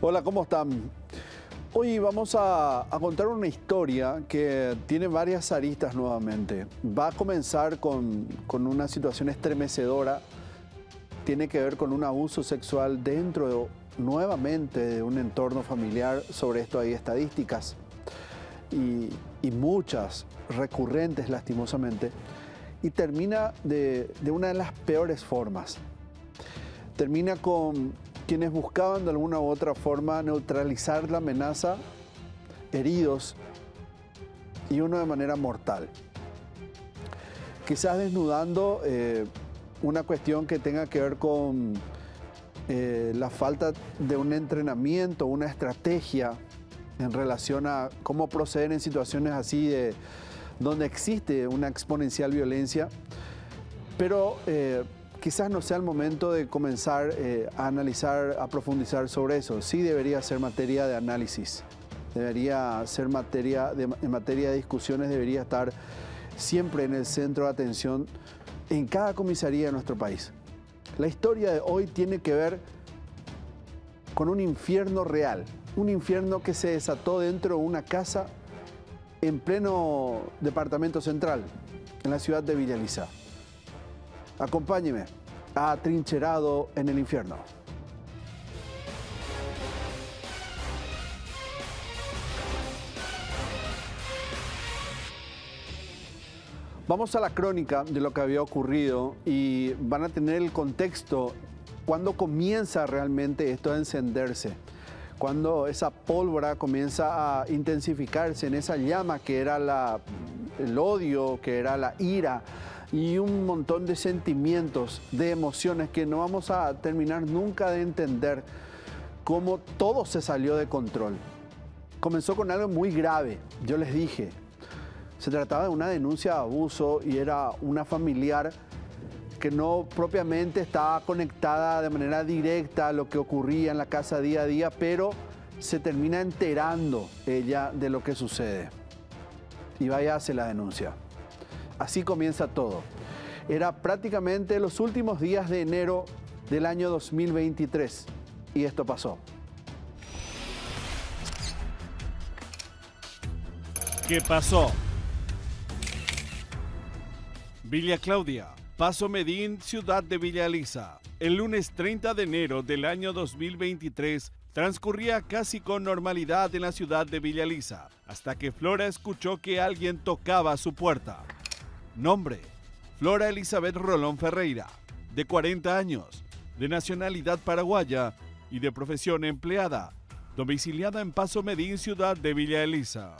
Hola, ¿cómo están? Hoy vamos a contar una historia que tiene varias aristas nuevamente. Va a comenzar con una situación estremecedora. Tiene que ver con un abuso sexual nuevamente de un entorno familiar. Sobre esto hay estadísticas y muchas recurrentes lastimosamente. Y termina de una de las peores formas. Termina con quienes buscaban de alguna u otra forma neutralizar la amenaza, heridos y uno de manera mortal. Quizás desnudando una cuestión que tenga que ver con la falta de un entrenamiento, una estrategia en relación a cómo proceder en situaciones así donde existe una exponencial violencia, pero quizás no sea el momento de comenzar a analizar, a profundizar sobre eso. Sí debería ser materia de análisis, debería ser en materia de discusiones, debería estar siempre en el centro de atención en cada comisaría de nuestro país. La historia de hoy tiene que ver con un infierno real, un infierno que se desató dentro de una casa en pleno departamento central, en la ciudad de Villa Elisa. Acompáñeme a Atrincherado en el Infierno. Vamos a la crónica de lo que había ocurrido y van a tener el contexto cuando comienza realmente esto a encenderse, cuando esa pólvora comienza a intensificarse en esa llama que era el odio, que era la ira, y un montón de sentimientos, de emociones que no vamos a terminar nunca de entender cómo todo se salió de control. Comenzó con algo muy grave, yo les dije. Se trataba de una denuncia de abuso y era una familiar que no propiamente estaba conectada de manera directa a lo que ocurría en la casa día a día, pero se termina enterando ella de lo que sucede. Y vaya, hace la denuncia. Así comienza todo. Era prácticamente los últimos días de enero del año 2023 y esto pasó. ¿Qué pasó? Villa Claudia, Paso Medín, ciudad de Villa Elisa. El lunes 30 de enero del año 2023 transcurría casi con normalidad en la ciudad de Villa Elisa, hasta que Flora escuchó que alguien tocaba a su puerta. Nombre: Flora Elizabeth Rolón Ferreira, de 40 años, de nacionalidad paraguaya y de profesión empleada, domiciliada en Paso Medín, ciudad de Villa Elisa.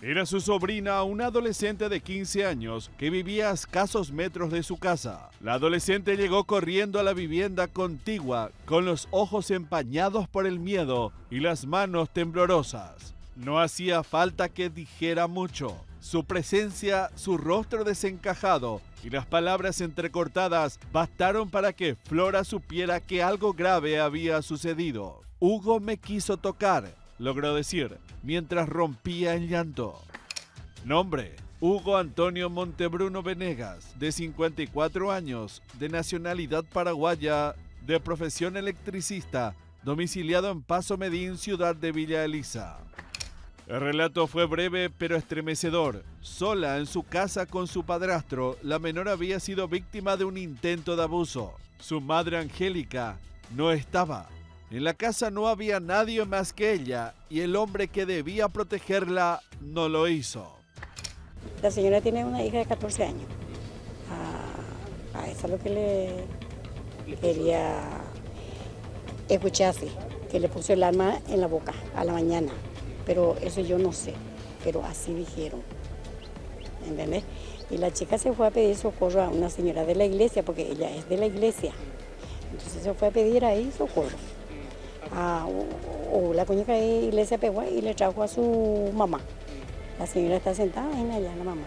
Era su sobrina, una adolescente de 15 años, que vivía a escasos metros de su casa. La adolescente llegó corriendo a la vivienda contigua, con los ojos empañados por el miedo y las manos temblorosas. No hacía falta que dijera mucho. Su presencia, su rostro desencajado y las palabras entrecortadas bastaron para que Flora supiera que algo grave había sucedido. Hugo me quiso tocar, logró decir, mientras rompía en llanto. Nombre: Hugo Antonio Montebruno Venegas, de 54 años, de nacionalidad paraguaya, de profesión electricista, domiciliado en Paso Medín, ciudad de Villa Elisa. El relato fue breve pero estremecedor. Sola en su casa con su padrastro, la menor había sido víctima de un intento de abuso. Su madre Angélica no estaba. En la casa no había nadie más que ella y el hombre que debía protegerla no lo hizo. La señora tiene una hija de 14 años. A eso es lo que le quería escuchar así, que le puso el arma en la boca a la mañana. Pero eso yo no sé, pero así dijeron, ¿entendés? Y la chica se fue a pedir socorro a una señora de la iglesia, porque ella es de la iglesia. Entonces se fue a pedir ahí socorro. La coñaca de iglesia pegó y le trajo a su mamá. La señora está sentada en allá, la mamá.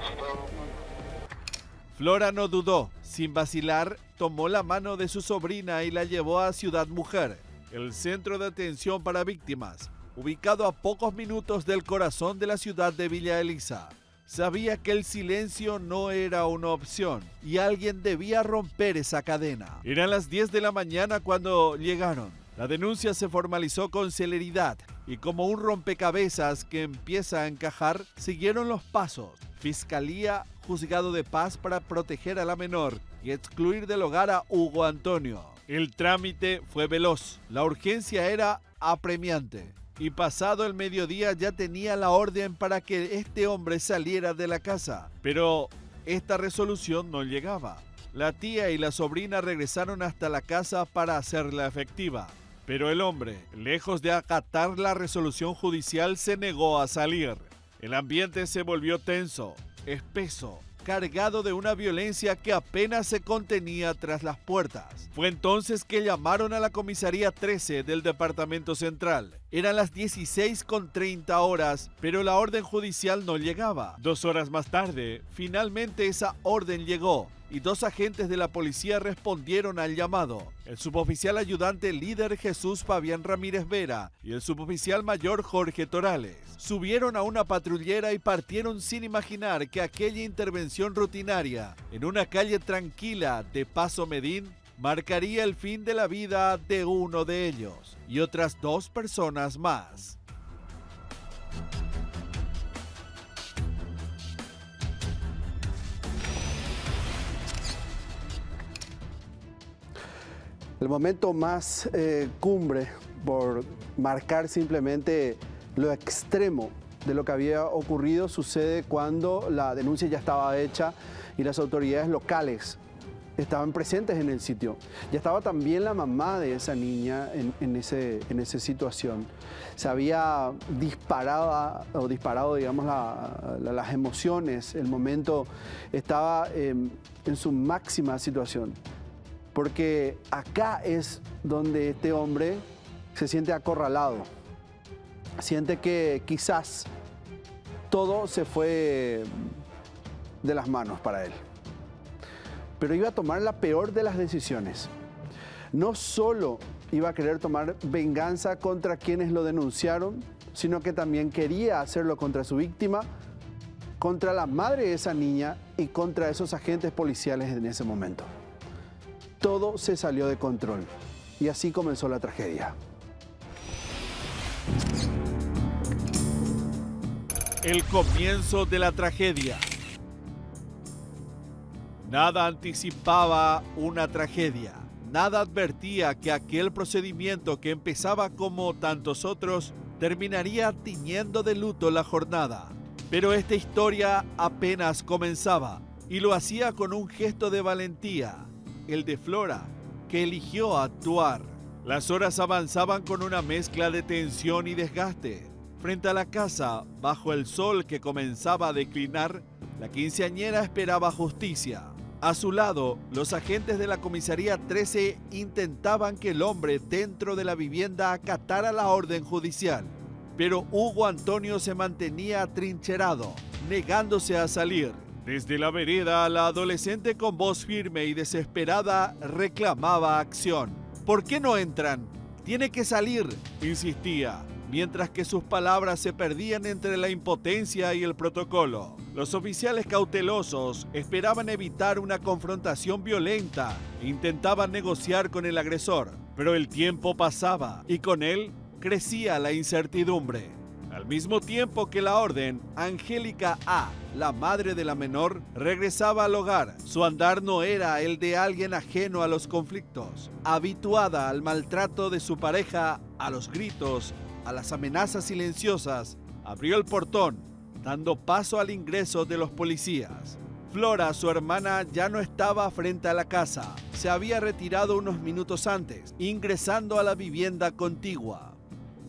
Flora no dudó. Sin vacilar, tomó la mano de su sobrina y la llevó a Ciudad Mujer, el centro de atención para víctimas, ubicado a pocos minutos del corazón de la ciudad de Villa Elisa. Sabía que el silencio no era una opción y alguien debía romper esa cadena. Eran las 10 de la mañana cuando llegaron. La denuncia se formalizó con celeridad y como un rompecabezas que empieza a encajar, siguieron los pasos. Fiscalía, juzgado de paz para proteger a la menor y excluir del hogar a Hugo Antonio. El trámite fue veloz, la urgencia era apremiante y pasado el mediodía ya tenía la orden para que este hombre saliera de la casa. Pero esta resolución no llegaba. La tía y la sobrina regresaron hasta la casa para hacerla efectiva. Pero el hombre, lejos de acatar la resolución judicial, se negó a salir. El ambiente se volvió tenso, espeso, cargado de una violencia que apenas se contenía tras las puertas. Fue entonces que llamaron a la comisaría 13 del departamento central. Eran las 16:30 horas, pero la orden judicial no llegaba. 2 horas más tarde, finalmente esa orden llegó y 2 agentes de la policía respondieron al llamado. El suboficial ayudante líder Jesús Fabián Ramírez Vera y el suboficial mayor Jorge Torales. Subieron a una patrullera y partieron sin imaginar que aquella intervención rutinaria en una calle tranquila de Paso Medín marcaría el fin de la vida de uno de ellos y otras 2 personas más. El momento más cumbre, por marcar simplemente lo extremo de lo que había ocurrido, sucede cuando la denuncia ya estaba hecha y las autoridades locales estaban presentes en el sitio. Ya estaba también la mamá de esa niña en esa situación. Se había disparado, digamos, las emociones. El momento estaba en su máxima situación. Porque acá es donde este hombre se siente acorralado. Siente que quizás todo se fue de las manos para él. Pero iba a tomar la peor de las decisiones. No solo iba a querer tomar venganza contra quienes lo denunciaron, sino que también quería hacerlo contra su víctima, contra la madre de esa niña y contra esos agentes policiales en ese momento. Todo se salió de control y así comenzó la tragedia. El comienzo de la tragedia. Nada anticipaba una tragedia. Nada advertía que aquel procedimiento que empezaba como tantos otros terminaría tiñendo de luto la jornada. Pero esta historia apenas comenzaba y lo hacía con un gesto de valentía. El de Flora, que eligió actuar. Las horas avanzaban con una mezcla de tensión y desgaste. Frente a la casa, bajo el sol que comenzaba a declinar, la quinceañera esperaba justicia. A su lado, los agentes de la comisaría 13 intentaban que el hombre dentro de la vivienda acatara la orden judicial. Pero Hugo Antonio se mantenía atrincherado, negándose a salir. Desde la vereda, la adolescente con voz firme y desesperada reclamaba acción. ¿Por qué no entran? Tiene que salir, insistía, mientras que sus palabras se perdían entre la impotencia y el protocolo. Los oficiales cautelosos esperaban evitar una confrontación violenta e intentaban negociar con el agresor, pero el tiempo pasaba y con él crecía la incertidumbre. Al mismo tiempo que la orden, Angélica A., la madre de la menor, regresaba al hogar. Su andar no era el de alguien ajeno a los conflictos. Habituada al maltrato de su pareja, a los gritos, a las amenazas silenciosas, abrió el portón, dando paso al ingreso de los policías. Flora, su hermana, ya no estaba frente a la casa. Se había retirado unos minutos antes, ingresando a la vivienda contigua.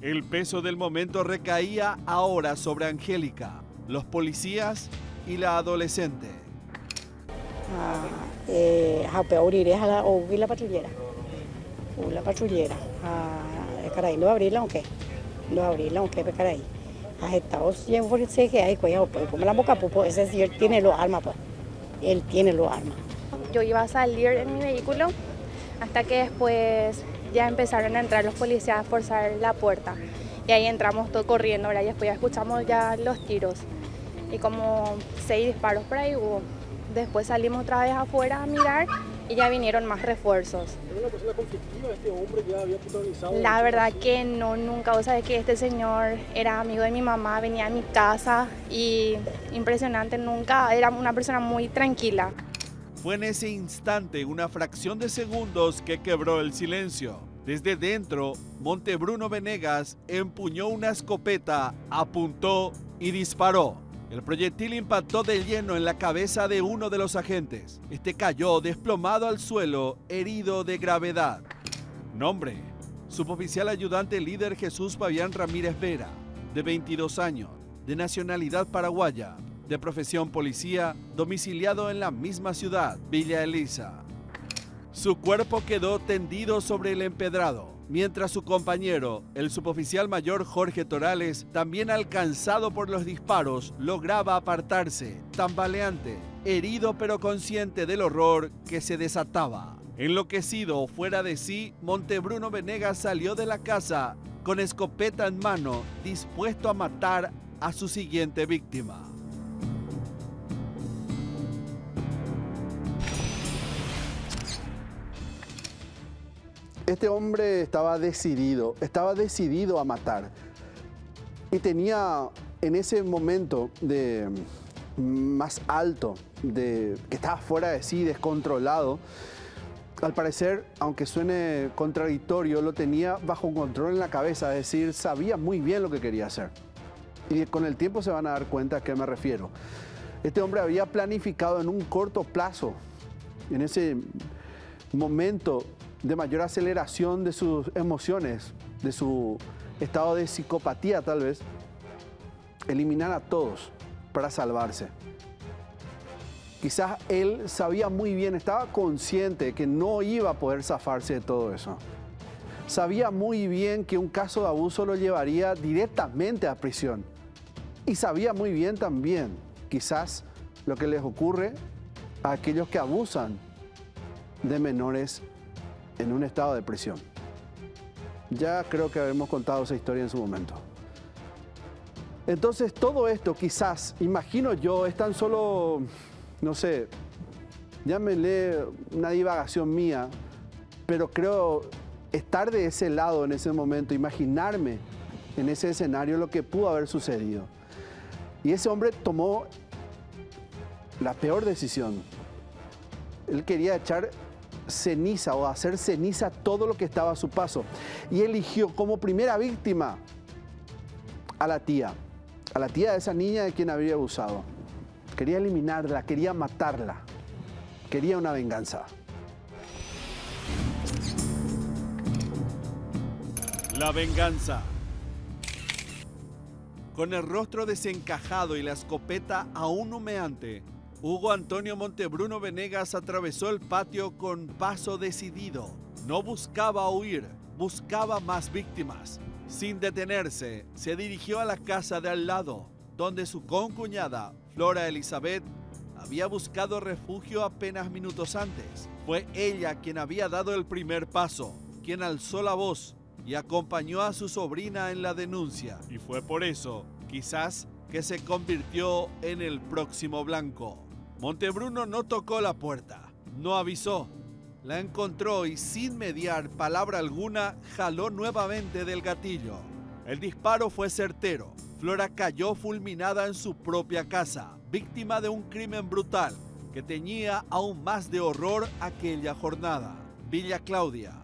El peso del momento recaía ahora sobre Angélica, los policías y la adolescente. La patrullera. La patrullera. Caray, lo abrí aunque caray. Estado siempre se que hay cuidado, pues como la boca pupo, ese sí él tiene los armas, pues. Él tiene los armas. Yo iba a salir en mi vehículo hasta que después ya empezaron a entrar los policías a forzar la puerta y ahí entramos todos corriendo, ¿verdad? Y después ya escuchamos ya los tiros y como 6 disparos por ahí hubo. Después salimos otra vez afuera a mirar y ya vinieron más refuerzos. ¿Era una persona conflictiva? ¿Este hombre ya había protagonizado? La verdad que no, nunca. O sea, que este señor era amigo de mi mamá, venía a mi casa y impresionante, nunca, era una persona muy tranquila. Fue en ese instante, una fracción de segundos, que quebró el silencio. Desde dentro, Montebruno Venegas empuñó una escopeta, apuntó y disparó. El proyectil impactó de lleno en la cabeza de uno de los agentes. Este cayó desplomado al suelo, herido de gravedad. Nombre: suboficial ayudante líder Jesús Fabián Ramírez Vera, de 22 años, de nacionalidad paraguaya, de profesión policía, domiciliado en la misma ciudad, Villa Elisa. Su cuerpo quedó tendido sobre el empedrado, mientras su compañero, el suboficial mayor Jorge Torales, también alcanzado por los disparos, lograba apartarse, tambaleante, herido pero consciente del horror que se desataba. Enloquecido, fuera de sí, Montebruno Venegas salió de la casa con escopeta en mano, dispuesto a matar a su siguiente víctima. Este hombre estaba decidido a matar. Y tenía en ese momento más alto, que estaba fuera de sí, descontrolado, al parecer, aunque suene contradictorio, lo tenía bajo control en la cabeza, es decir, sabía muy bien lo que quería hacer. Y con el tiempo se van a dar cuenta a qué me refiero. Este hombre había planificado en un corto plazo, en ese momento de mayor aceleración de sus emociones, de su estado de psicopatía tal vez, eliminar a todos para salvarse. Quizás él sabía muy bien, estaba consciente que no iba a poder zafarse de todo eso. Sabía muy bien que un caso de abuso lo llevaría directamente a prisión. Y sabía muy bien también, quizás, lo que les ocurre a aquellos que abusan de menores en un estado de prisión. Ya creo que habíamos contado esa historia en su momento. Entonces, todo esto quizás, imagino yo, es tan solo, no sé, llámenle una divagación mía, pero creo estar de ese lado en ese momento, imaginarme en ese escenario lo que pudo haber sucedido. Y ese hombre tomó la peor decisión. Él quería echar ceniza o hacer ceniza todo lo que estaba a su paso. Y eligió como primera víctima a la tía de esa niña de quien había abusado. Quería eliminarla, quería matarla, quería una venganza. La venganza. Con el rostro desencajado y la escopeta aún humeante, Hugo Antonio Montebruno Venegas atravesó el patio con paso decidido. No buscaba huir, buscaba más víctimas. Sin detenerse, se dirigió a la casa de al lado, donde su concuñada, Flora Elizabeth, había buscado refugio apenas minutos antes. Fue ella quien había dado el primer paso, quien alzó la voz y acompañó a su sobrina en la denuncia. Y fue por eso, quizás, que se convirtió en el próximo blanco. Montebruno no tocó la puerta, no avisó. La encontró y sin mediar palabra alguna, jaló nuevamente del gatillo. El disparo fue certero. Flora cayó fulminada en su propia casa, víctima de un crimen brutal que teñía aún más de horror aquella jornada. Villa Claudia,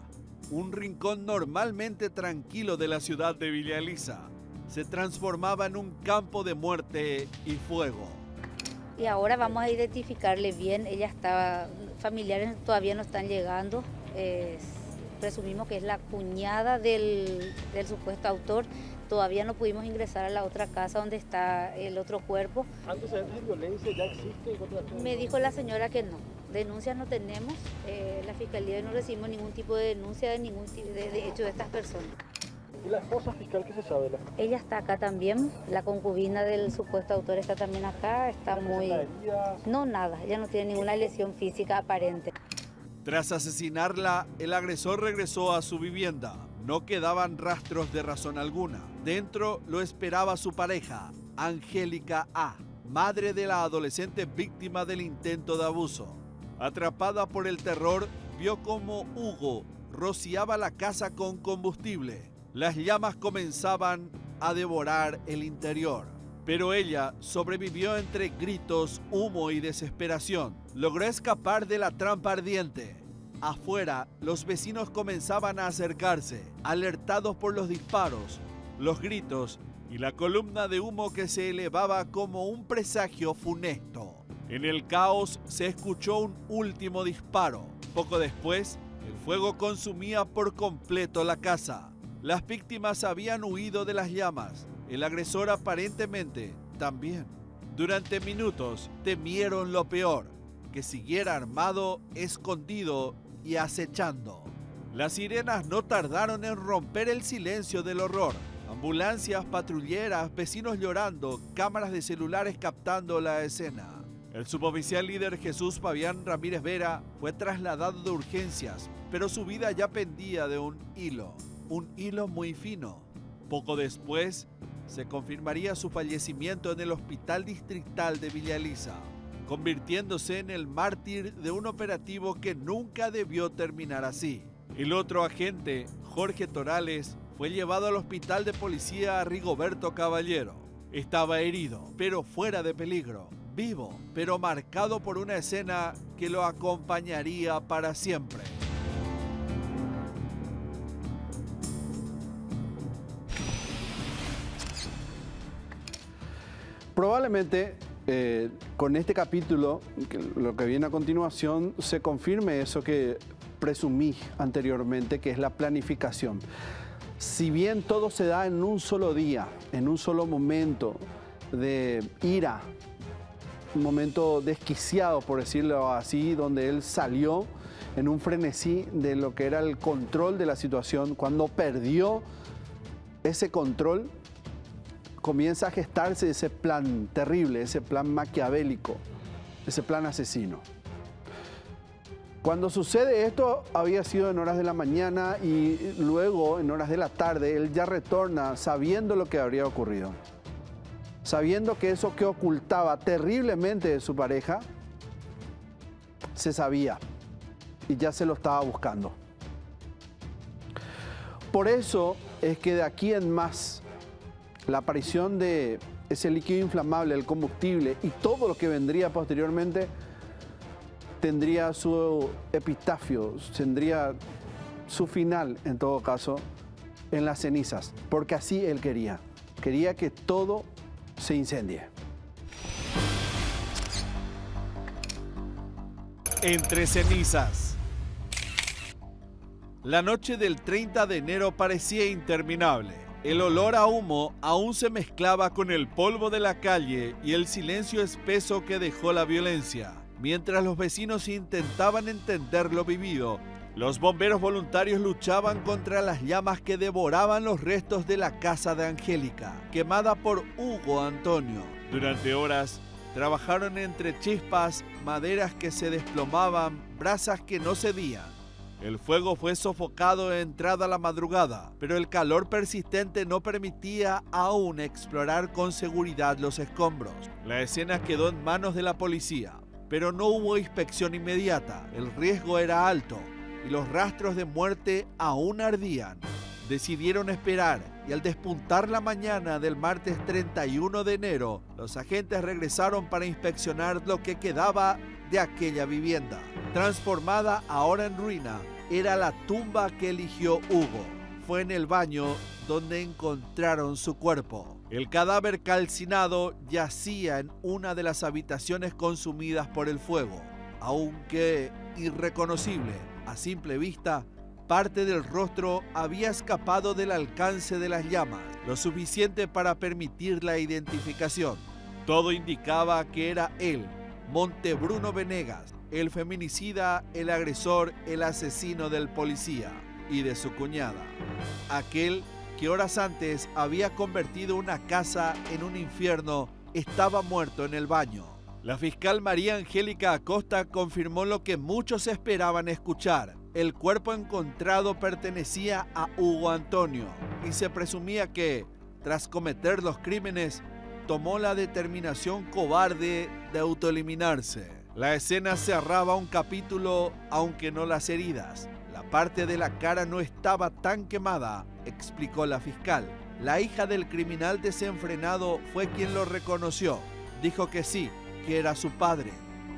un rincón normalmente tranquilo de la ciudad de Villa Elisa, se transformaba en un campo de muerte y fuego. Y ahora vamos a identificarle bien, ella estaba, familiares todavía no están llegando, presumimos que es la cuñada del supuesto autor, todavía no pudimos ingresar a la otra casa donde está el otro cuerpo. ¿Antecedentes de violencia ya existen? Me dijo la señora que no, denuncias no tenemos, la fiscalía no recibimos ningún tipo de denuncia de ningún tipo de hecho de estas personas. ¿Y la esposa fiscal qué se sabe? Ella está acá también, la concubina del supuesto autor está también acá, está muy... No, nada, ella no tiene ninguna lesión física aparente. Tras asesinarla, el agresor regresó a su vivienda. No quedaban rastros de razón alguna. Dentro lo esperaba su pareja, Angélica A., madre de la adolescente víctima del intento de abuso. Atrapada por el terror, vio cómo Hugo rociaba la casa con combustible. Las llamas comenzaban a devorar el interior, pero ella sobrevivió entre gritos, humo y desesperación. Logró escapar de la trampa ardiente. Afuera, los vecinos comenzaban a acercarse, alertados por los disparos, los gritos y la columna de humo que se elevaba como un presagio funesto. En el caos se escuchó un último disparo. Poco después, el fuego consumía por completo la casa. Las víctimas habían huido de las llamas. El agresor aparentemente también. Durante minutos temieron lo peor, que siguiera armado, escondido y acechando. Las sirenas no tardaron en romper el silencio del horror. Ambulancias, patrulleras, vecinos llorando, cámaras de celulares captando la escena. El suboficial líder Jesús Fabián Ramírez Vera fue trasladado de urgencias, pero su vida ya pendía de un hilo muy fino. Poco después, se confirmaría su fallecimiento en el Hospital Distrital de Villa Elisa, convirtiéndose en el mártir de un operativo que nunca debió terminar así. El otro agente, Jorge Torales, fue llevado al Hospital de Policía Rigoberto Caballero. Estaba herido, pero fuera de peligro. Vivo, pero marcado por una escena que lo acompañaría para siempre. Probablemente con este capítulo, lo que viene a continuación, se confirme eso que presumí anteriormente, que es la planificación. Si bien todo se da en un solo día, en un solo momento de ira, un momento desquiciado, por decirlo así, donde él salió en un frenesí de lo que era el control de la situación, cuando perdió ese control, comienza a gestarse ese plan terrible, ese plan maquiavélico, ese plan asesino. Cuando sucede esto, había sido en horas de la mañana y luego en horas de la tarde, él ya retorna sabiendo lo que habría ocurrido. Sabiendo que eso que ocultaba terriblemente de su pareja, se sabía y ya se lo estaba buscando. Por eso es que de aquí en más, la aparición de ese líquido inflamable, el combustible y todo lo que vendría posteriormente tendría su epitafio, tendría su final, en todo caso, en las cenizas, porque así él quería. Quería que todo se incendie. Entre cenizas. La noche del 30 de enero parecía interminable. El olor a humo aún se mezclaba con el polvo de la calle y el silencio espeso que dejó la violencia. Mientras los vecinos intentaban entender lo vivido, los bomberos voluntarios luchaban contra las llamas que devoraban los restos de la casa de Angélica, quemada por Hugo Antonio. Durante horas, trabajaron entre chispas, maderas que se desplomaban, brasas que no cedían. El fuego fue sofocado entrada la madrugada, pero el calor persistente no permitía aún explorar con seguridad los escombros. La escena quedó en manos de la policía, pero no hubo inspección inmediata. El riesgo era alto y los rastros de muerte aún ardían. Decidieron esperar y al despuntar la mañana del martes 31 de enero, los agentes regresaron para inspeccionar lo que quedaba de aquella vivienda. Transformada ahora en ruina, era la tumba que eligió Hugo. Fue en el baño donde encontraron su cuerpo. El cadáver calcinado yacía en una de las habitaciones consumidas por el fuego. Aunque irreconocible a simple vista, parte del rostro había escapado del alcance de las llamas, lo suficiente para permitir la identificación. Todo indicaba que era él, Montebruno Venegas, el feminicida, el agresor, el asesino del policía y de su cuñada. Aquel que horas antes había convertido una casa en un infierno, estaba muerto en el baño. La fiscal María Angélica Acosta confirmó lo que muchos esperaban escuchar. El cuerpo encontrado pertenecía a Hugo Antonio y se presumía que, tras cometer los crímenes, tomó la determinación cobarde de autoeliminarse. La escena cerraba un capítulo, aunque no las heridas. La parte de la cara no estaba tan quemada, explicó la fiscal. La hija del criminal desenfrenado fue quien lo reconoció. Dijo que sí, que era su padre.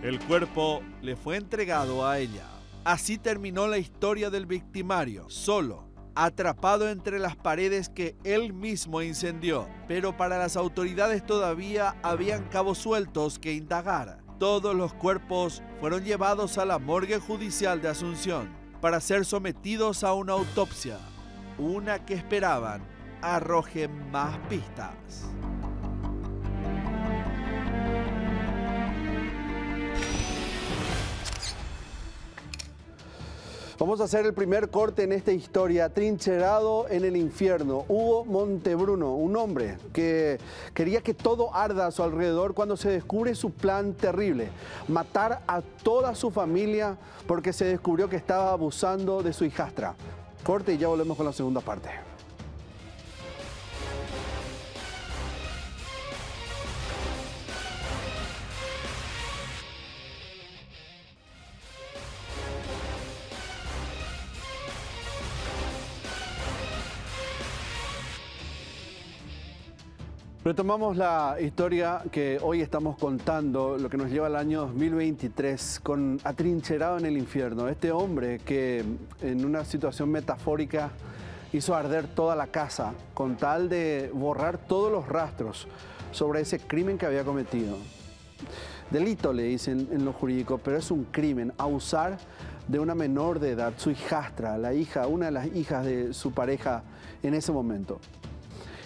El cuerpo le fue entregado a ella. Así terminó la historia del victimario, solo, atrapado entre las paredes que él mismo incendió. Pero para las autoridades todavía habían cabos sueltos que indagar. Todos los cuerpos fueron llevados a la morgue judicial de Asunción para ser sometidos a una autopsia, una que esperaban arroje más pistas. Vamos a hacer el primer corte en esta historia. Trincherado en el infierno, Hugo Montebruno, un hombre que quería que todo arda a su alrededor cuando se descubre su plan terrible: matar a toda su familia porque se descubrió que estaba abusando de su hijastra. Corte y ya volvemos con la segunda parte. Retomamos la historia que hoy estamos contando, lo que nos lleva al año 2023, con Atrincherado en el infierno. Este hombre que en una situación metafórica hizo arder toda la casa con tal de borrar todos los rastros sobre ese crimen que había cometido. Delito le dicen en lo jurídico, pero es un crimen, abusar de una menor de edad, su hijastra, la hija, una de las hijas de su pareja en ese momento.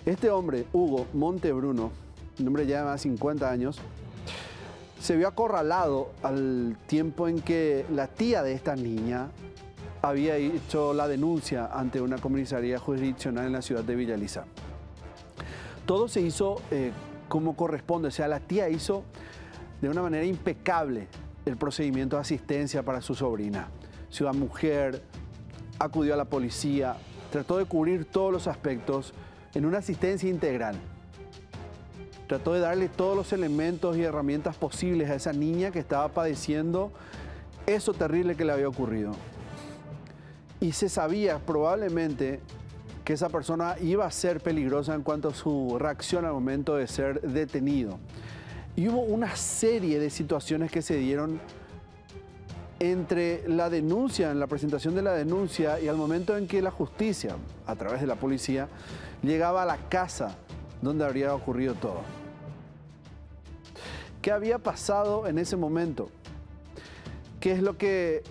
Este hombre, Hugo Montebruno, un hombre ya de más de 50 años, se vio acorralado al tiempo en que la tía de esta niña había hecho la denuncia ante una comisaría jurisdiccional en la ciudad de Villa Elisa. Todo se hizo como corresponde, o sea, la tía hizo de una manera impecable el procedimiento de asistencia para su sobrina. Ciudad Mujer acudió a la policía, trató de cubrir todos los aspectos en una asistencia integral. Trató de darle todos los elementos y herramientas posibles a esa niña que estaba padeciendo eso terrible que le había ocurrido. Y se sabía probablemente que esa persona iba a ser peligrosa en cuanto a su reacción al momento de ser detenido. Y hubo una serie de situaciones que se dieron entre la denuncia, en la presentación de la denuncia y al momento en que la justicia, a través de la policía, llegaba a la casa donde habría ocurrido todo. ¿Qué había pasado en ese momento? ¿Qué es lo que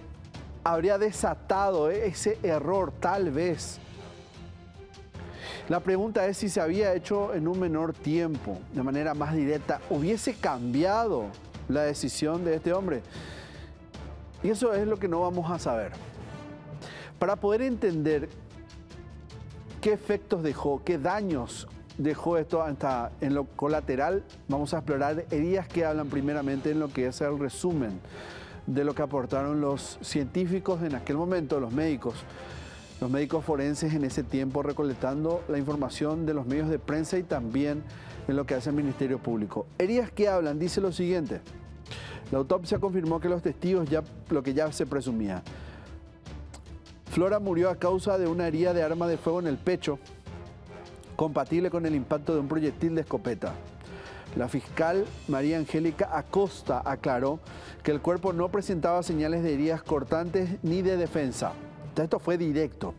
habría desatado ese error, tal vez? La pregunta es si se había hecho en un menor tiempo, de manera más directa. ¿Hubiese cambiado la decisión de este hombre? Y eso es lo que no vamos a saber. Para poder entender qué efectos dejó, qué daños dejó esto hasta en lo colateral, vamos a explorar heridas que hablan primeramente en lo que es el resumen de lo que aportaron los científicos en aquel momento, los médicos forenses en ese tiempo, recolectando la información de los medios de prensa y también en lo que hace el Ministerio Público. Heridas que hablan, dice lo siguiente: la autopsia confirmó que los testigos lo que ya se presumía. Flora murió a causa de una herida de arma de fuego en el pecho, compatible con el impacto de un proyectil de escopeta. La fiscal María Angélica Acosta aclaró que el cuerpo no presentaba señales de heridas cortantes ni de defensa. Esto fue directo,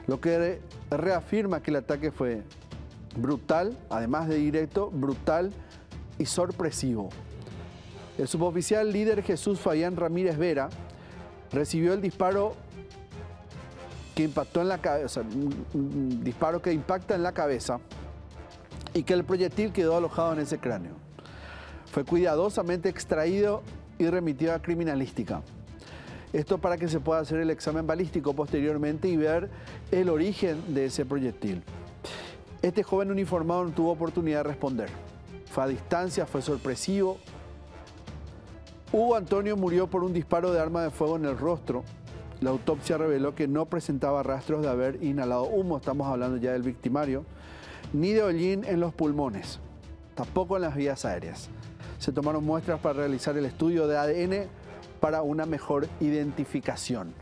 lo que reafirma que el ataque fue brutal, además de directo, brutal y sorpresivo. El suboficial líder Jesús Fabián Ramírez Vera recibió el disparo que impactó en la cabeza, un disparo que impacta en la cabeza y que el proyectil quedó alojado en ese cráneo. Fue cuidadosamente extraído y remitido a criminalística. Esto para que se pueda hacer el examen balístico posteriormente y ver el origen de ese proyectil. Este joven uniformado no tuvo oportunidad de responder. Fue a distancia, fue sorpresivo. Hugo Antonio murió por un disparo de arma de fuego en el rostro. La autopsia reveló que no presentaba rastros de haber inhalado humo, estamos hablando ya del victimario, ni de hollín en los pulmones, tampoco en las vías aéreas. Se tomaron muestras para realizar el estudio de ADN para una mejor identificación.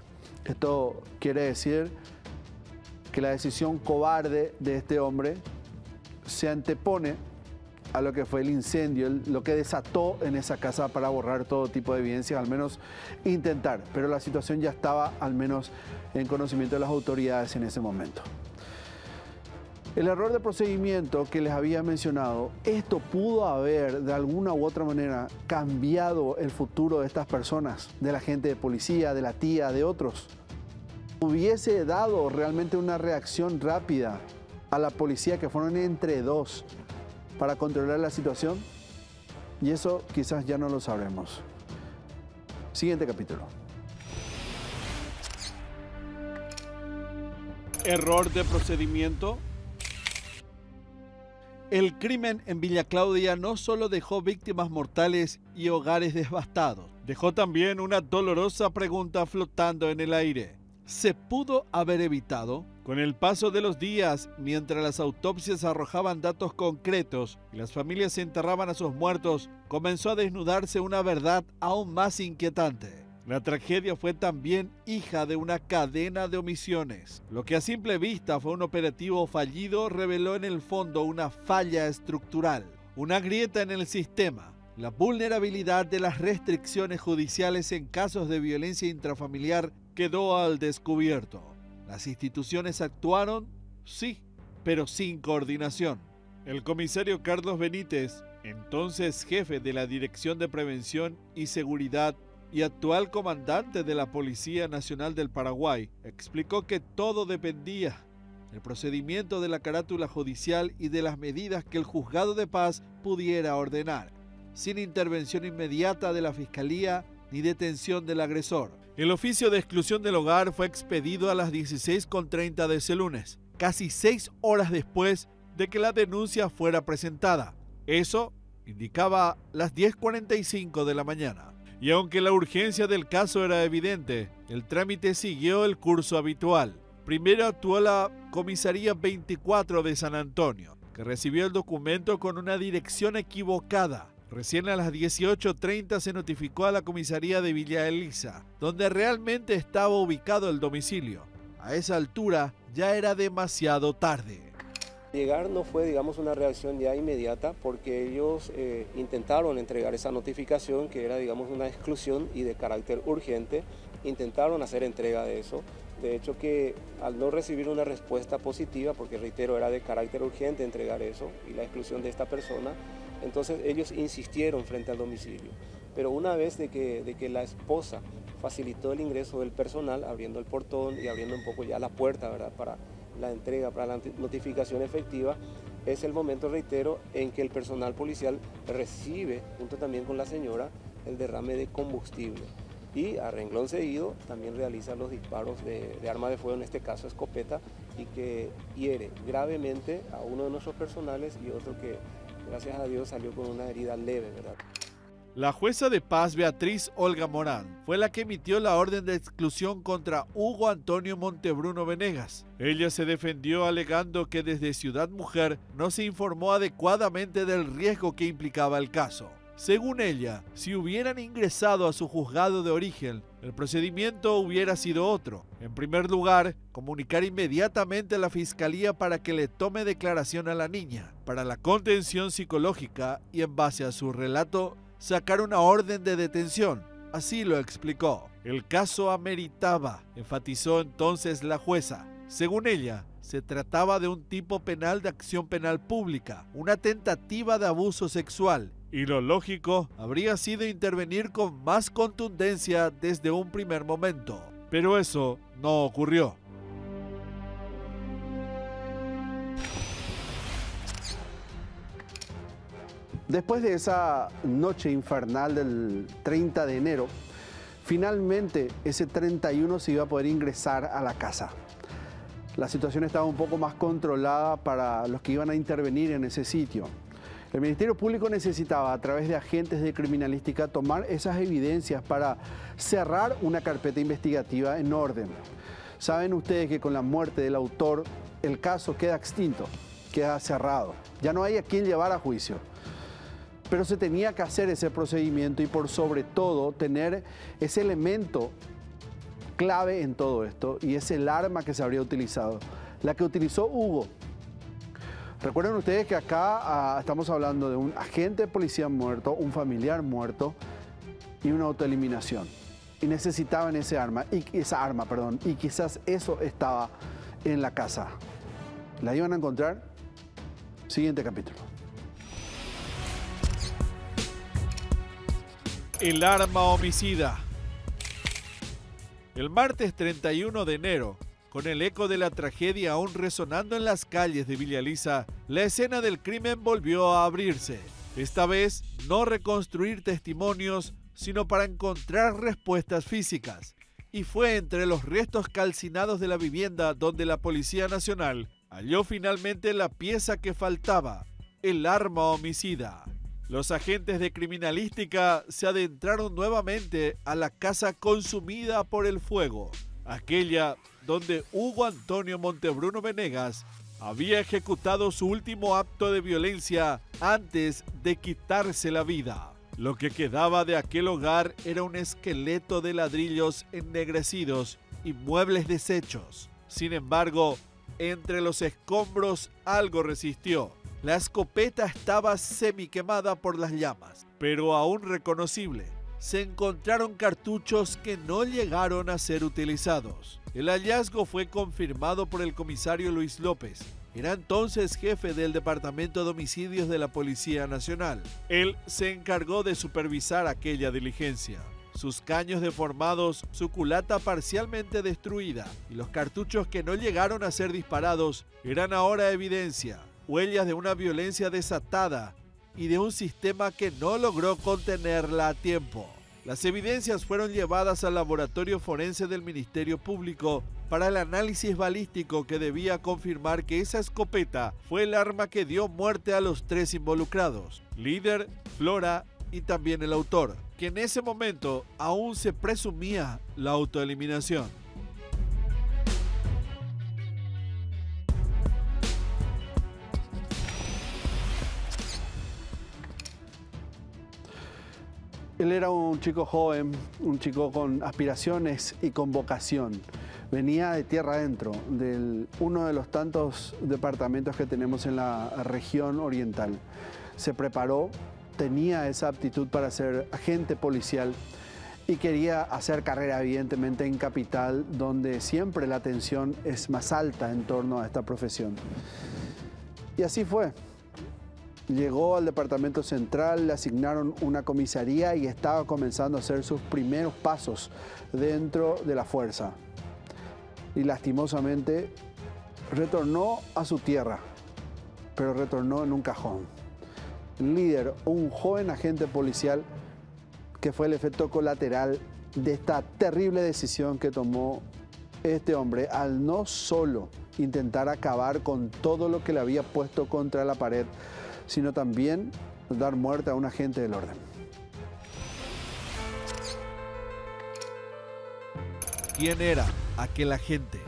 Esto quiere decir que la decisión cobarde de este hombre se antepone a lo que fue el incendio, lo que desató en esa casa para borrar todo tipo de evidencias, al menos intentar. Pero la situación ya estaba al menos en conocimiento de las autoridades en ese momento. El error de procedimiento que les había mencionado, esto pudo haber de alguna u otra manera cambiado el futuro de estas personas, de la gente de policía, de la tía, de otros. Hubiese dado realmente una reacción rápida a la policía, que fueron entre dos, para controlar la situación, y eso quizás ya no lo sabremos. Siguiente capítulo. Error de procedimiento. El crimen en Villa Claudia no solo dejó víctimas mortales y hogares devastados, dejó también una dolorosa pregunta flotando en el aire. ¿Se pudo haber evitado? Con el paso de los días, mientras las autopsias arrojaban datos concretos y las familias se enterraban a sus muertos, comenzó a desnudarse una verdad aún más inquietante. La tragedia fue también hija de una cadena de omisiones. Lo que a simple vista fue un operativo fallido reveló en el fondo una falla estructural, una grieta en el sistema, la vulnerabilidad de las restricciones judiciales en casos de violencia intrafamiliar quedó al descubierto. Las instituciones actuaron, sí, pero sin coordinación. El comisario Carlos Benítez, entonces jefe de la Dirección de Prevención y Seguridad y actual comandante de la Policía Nacional del Paraguay, explicó que todo dependía del procedimiento de la carátula judicial y de las medidas que el juzgado de paz pudiera ordenar, sin intervención inmediata de la Fiscalía ni detención del agresor. El oficio de exclusión del hogar fue expedido a las 16:30 de ese lunes, casi 6 horas después de que la denuncia fuera presentada. Eso indicaba las 10:45 de la mañana. Y aunque la urgencia del caso era evidente, el trámite siguió el curso habitual. Primero actuó la Comisaría 24 de San Antonio, que recibió el documento con una dirección equivocada. Recién a las 18:30 se notificó a la comisaría de Villa Elisa, donde realmente estaba ubicado el domicilio. A esa altura ya era demasiado tarde. Llegar no fue, digamos, una reacción ya inmediata, porque ellos intentaron entregar esa notificación que era, digamos, una exclusión y de carácter urgente. Intentaron hacer entrega de eso. De hecho, que al no recibir una respuesta positiva, porque reitero, era de carácter urgente entregar eso y la exclusión de esta persona, entonces ellos insistieron frente al domicilio. Pero una vez de que la esposa facilitó el ingreso del personal, abriendo el portón y abriendo un poco ya la puerta, ¿verdad?, para la entrega, para la notificación efectiva, es el momento, reitero, en que el personal policial recibe, junto también con la señora, el derrame de combustible. Y a renglón seguido también realiza los disparos de arma de fuego, en este caso escopeta, y que hiere gravemente a uno de nuestros personales y otro que, gracias a Dios, salió con una herida leve, ¿verdad? La jueza de paz Beatriz Olga Morán fue la que emitió la orden de exclusión contra Hugo Antonio Montebruno Venegas. Ella se defendió alegando que desde Ciudad Mujer no se informó adecuadamente del riesgo que implicaba el caso. Según ella, si hubieran ingresado a su juzgado de origen, el procedimiento hubiera sido otro. En primer lugar, comunicar inmediatamente a la Fiscalía para que le tome declaración a la niña, para la contención psicológica y en base a su relato, sacar una orden de detención. Así lo explicó. El caso ameritaba, enfatizó entonces la jueza. Según ella, se trataba de un tipo penal de acción penal pública, una tentativa de abuso sexual, y lo lógico habría sido intervenir con más contundencia desde un primer momento. Pero eso no ocurrió. Después de esa noche infernal del 30 de enero, finalmente ese 31 se iba a poder ingresar a la casa. La situación estaba un poco más controlada para los que iban a intervenir en ese sitio. El Ministerio Público necesitaba, a través de agentes de criminalística, tomar esas evidencias para cerrar una carpeta investigativa en orden. Saben ustedes que con la muerte del autor, el caso queda extinto, queda cerrado. Ya no hay a quien llevar a juicio. pero se tenía que hacer ese procedimiento y por sobre todo tener ese elemento clave en todo esto, y es el arma que se habría utilizado, la que utilizó Hugo. Recuerden ustedes que acá estamos hablando de un agente de policía muerto, un familiar muerto y una autoeliminación. Y necesitaban esa arma, y quizás eso estaba en la casa. ¿La iban a encontrar? Siguiente capítulo. El arma homicida. El martes 31 de enero, con el eco de la tragedia aún resonando en las calles de Villa Elisa, la escena del crimen volvió a abrirse. Esta vez, no reconstruir testimonios, sino para encontrar respuestas físicas. Y fue entre los restos calcinados de la vivienda donde la Policía Nacional halló finalmente la pieza que faltaba, el arma homicida. Los agentes de criminalística se adentraron nuevamente a la casa consumida por el fuego, aquella donde Hugo Antonio Montebruno Venegas había ejecutado su último acto de violencia antes de quitarse la vida. Lo que quedaba de aquel hogar era un esqueleto de ladrillos ennegrecidos y muebles deshechos. Sin embargo, entre los escombros algo resistió. La escopeta estaba semiquemada por las llamas, pero aún reconocible. Se encontraron cartuchos que no llegaron a ser utilizados. El hallazgo fue confirmado por el comisario Luis López. Era entonces jefe del Departamento de Homicidios de la Policía Nacional. Él se encargó de supervisar aquella diligencia. Sus caños deformados, su culata parcialmente destruida y los cartuchos que no llegaron a ser disparados eran ahora evidencia, huellas de una violencia desatada y de un sistema que no logró contenerla a tiempo. Las evidencias fueron llevadas al laboratorio forense del Ministerio Público para el análisis balístico que debía confirmar que esa escopeta fue el arma que dio muerte a los 3 involucrados, Líder, Flora y también el autor, que en ese momento aún se presumía la autoeliminación. Él era un chico joven, un chico con aspiraciones y con vocación. Venía de tierra adentro, de uno de los tantos departamentos que tenemos en la región oriental. Se preparó, tenía esa aptitud para ser agente policial y quería hacer carrera evidentemente en Capital, donde siempre la atención es más alta en torno a esta profesión. Y así fue. Llegó al departamento central, le asignaron una comisaría y estaba comenzando a hacer sus primeros pasos dentro de la fuerza. Y lastimosamente retornó a su tierra, pero retornó en un cajón. Líder, un joven agente policial que fue el efecto colateral de esta terrible decisión que tomó este hombre al no solo intentar acabar con todo lo que le había puesto contra la pared, sino también dar muerte a un agente del orden. ¿Quién era aquel agente?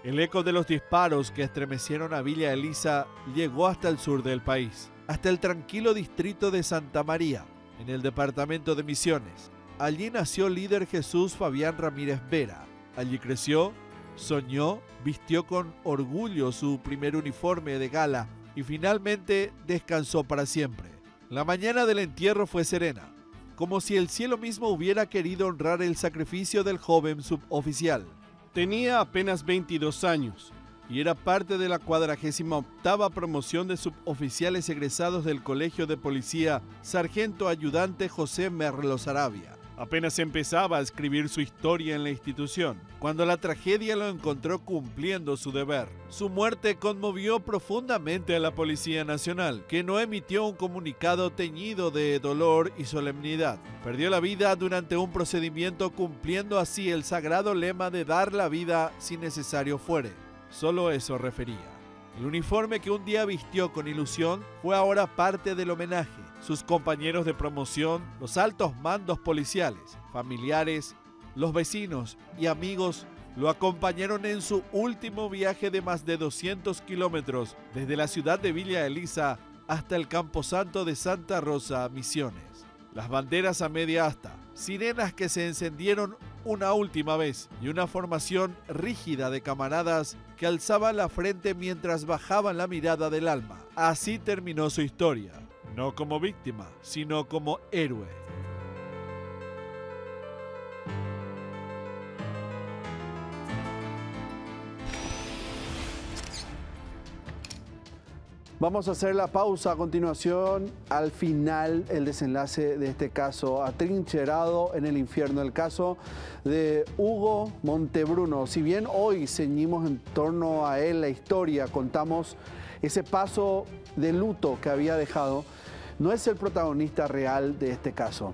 El eco de los disparos que estremecieron a Villa Elisa llegó hasta el sur del país, hasta el tranquilo distrito de Santa María, en el departamento de Misiones. Allí nació Líder Jesús Fabián Ramírez Vera. Allí creció, soñó, vistió con orgullo su primer uniforme de gala y finalmente descansó para siempre. La mañana del entierro fue serena, como si el cielo mismo hubiera querido honrar el sacrificio del joven suboficial. Tenía apenas 22 años y era parte de la 48ª promoción de suboficiales egresados del Colegio de Policía Sargento Ayudante José Merlos Arabia. Apenas empezaba a escribir su historia en la institución, cuando la tragedia lo encontró cumpliendo su deber. Su muerte conmovió profundamente a la Policía Nacional, que no emitió un comunicado teñido de dolor y solemnidad. Perdió la vida durante un procedimiento cumpliendo así el sagrado lema de dar la vida si necesario fuere. Solo eso refería. El uniforme que un día vistió con ilusión fue ahora parte del homenaje. Sus compañeros de promoción, los altos mandos policiales, familiares, los vecinos y amigos lo acompañaron en su último viaje de más de 200 kilómetros desde la ciudad de Villa Elisa hasta el camposanto de Santa Rosa, Misiones. Las banderas a media asta, sirenas que se encendieron una última vez y una formación rígida de camaradas que alzaban la frente mientras bajaban la mirada del alma. Así terminó su historia, no como víctima, sino como héroe. Vamos a hacer la pausa. A continuación, al final, el desenlace de este caso atrincherado en el infierno, el caso de Hugo Montebruno. Si bien hoy ceñimos en torno a él la historia, contamos ese paso de luto que había dejado, no es el protagonista real de este caso.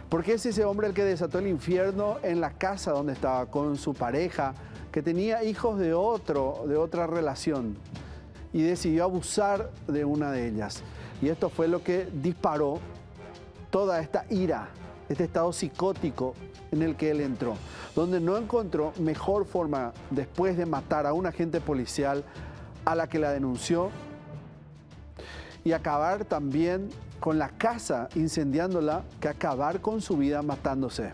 Porque es ese hombre el que desató el infierno en la casa donde estaba con su pareja, que tenía hijos de otra relación, y decidió abusar de una de ellas. Y esto fue lo que disparó toda esta ira, este estado psicótico en el que él entró, donde no encontró mejor forma, después de matar a un agente policial a la que la denunció, y acabar también con la casa, incendiándola, que acabar con su vida matándose.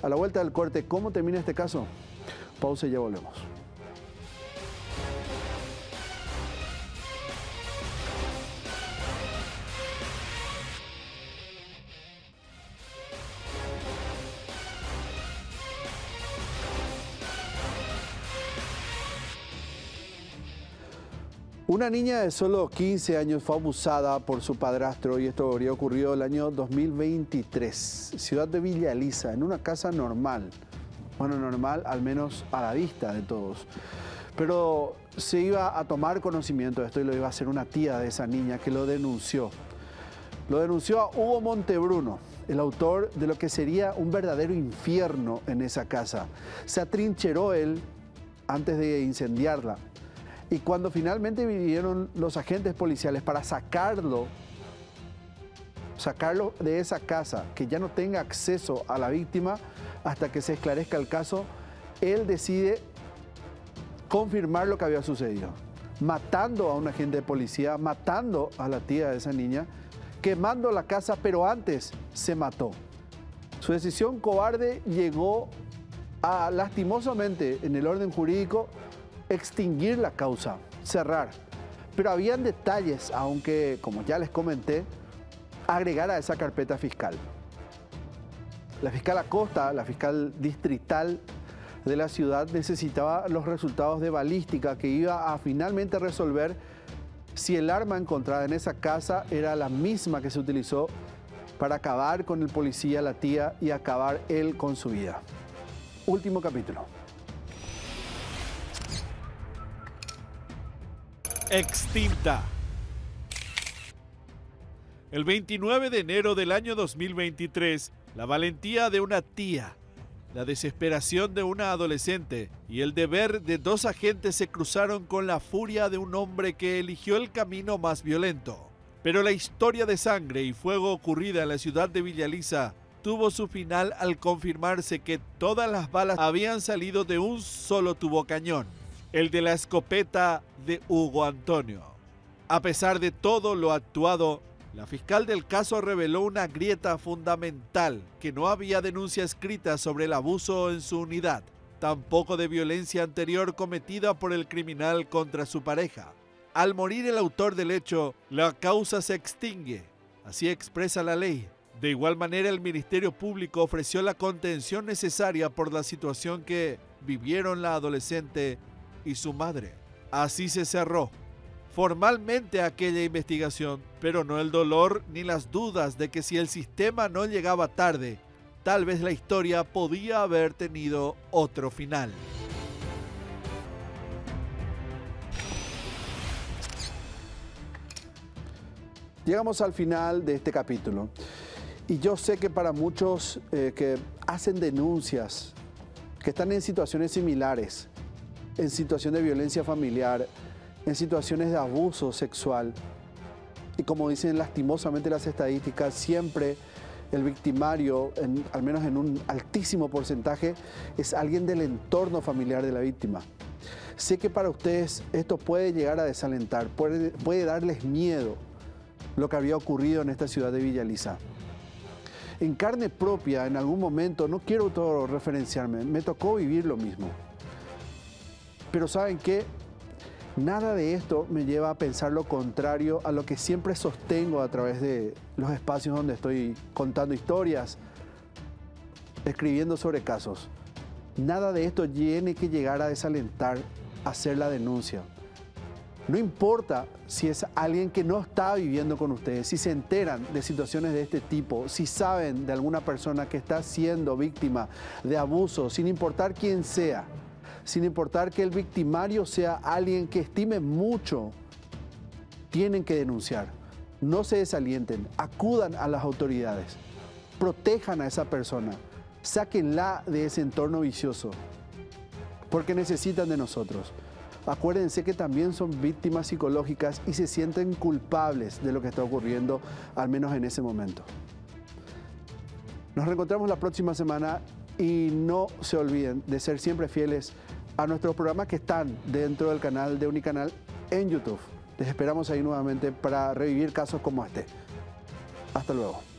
A la vuelta del corte, ¿cómo termina este caso? Pausa y ya volvemos. Una niña de solo 15 años fue abusada por su padrastro, y esto habría ocurrido el año 2023, ciudad de Villa Elisa, en una casa normal. Bueno, normal al menos a la vista de todos. Pero se iba a tomar conocimiento de esto y lo iba a hacer una tía de esa niña que lo denunció. Lo denunció a Hugo Montebruno, el autor de lo que sería un verdadero infierno en esa casa. Se atrincheró él antes de incendiarla. Y cuando finalmente vinieron los agentes policiales para sacarlo de esa casa, que ya no tenga acceso a la víctima hasta que se esclarezca el caso, él decide confirmar lo que había sucedido, matando a un agente de policía, matando a la tía de esa niña, quemando la casa, pero antes se mató. Su decisión cobarde llegó a, lastimosamente, en el orden jurídico, extinguir la causa, cerrar. Pero habían detalles, aunque, como ya les comenté, agregar a esa carpeta fiscal. La fiscal Acosta, la fiscal distrital de la ciudad, necesitaba los resultados de balística que iba a finalmente resolver si el arma encontrada en esa casa era la misma que se utilizó para acabar con el policía, la tía, y acabar él con su vida. Último capítulo. Extinta. El 29 de enero del año 2023, la valentía de una tía, la desesperación de una adolescente y el deber de dos agentes se cruzaron con la furia de un hombre que eligió el camino más violento. Pero la historia de sangre y fuego ocurrida en la ciudad de Villa Elisa tuvo su final al confirmarse que todas las balas habían salido de un solo tubocañón, el de la escopeta de Hugo Antonio. A pesar de todo lo actuado, la fiscal del caso reveló una grieta fundamental, que no había denuncia escrita sobre el abuso en su unidad, tampoco de violencia anterior cometida por el criminal contra su pareja. Al morir el autor del hecho, la causa se extingue, así expresa la ley. De igual manera, el Ministerio Público ofreció la contención necesaria por la situación que vivieron la adolescente y su madre. Así se cerró formalmente aquella investigación, pero no el dolor ni las dudas de que si el sistema no llegaba tarde, tal vez la historia podía haber tenido otro final. Llegamos al final de este capítulo. Y yo sé que para muchos que hacen denuncias, que están en situaciones similares, en situación de violencia familiar, en situaciones de abuso sexual, y como dicen lastimosamente las estadísticas, siempre el victimario, al menos en un altísimo porcentaje, es alguien del entorno familiar de la víctima. Sé que para ustedes esto puede llegar a desalentar, puede darles miedo, lo que había ocurrido en esta ciudad de Villa Elisa. En carne propia, en algún momento, no quiero autorreferenciarme, me tocó vivir lo mismo. Pero ¿saben qué? Nada de esto me lleva a pensar lo contrario a lo que siempre sostengo a través de los espacios donde estoy contando historias, escribiendo sobre casos. Nada de esto tiene que llegar a desalentar a hacer la denuncia. No importa si es alguien que no está viviendo con ustedes, si se enteran de situaciones de este tipo, si saben de alguna persona que está siendo víctima de abuso, sin importar quién sea, sin importar que el victimario sea alguien que estime mucho, tienen que denunciar. No se desalienten, acudan a las autoridades, protejan a esa persona, sáquenla de ese entorno vicioso, porque necesitan de nosotros. Acuérdense que también son víctimas psicológicas y se sienten culpables de lo que está ocurriendo, al menos en ese momento. Nos reencontramos la próxima semana y no se olviden de ser siempre fieles a nuestros programas que están dentro del canal de Unicanal en YouTube. Les esperamos ahí nuevamente para revivir casos como este. Hasta luego.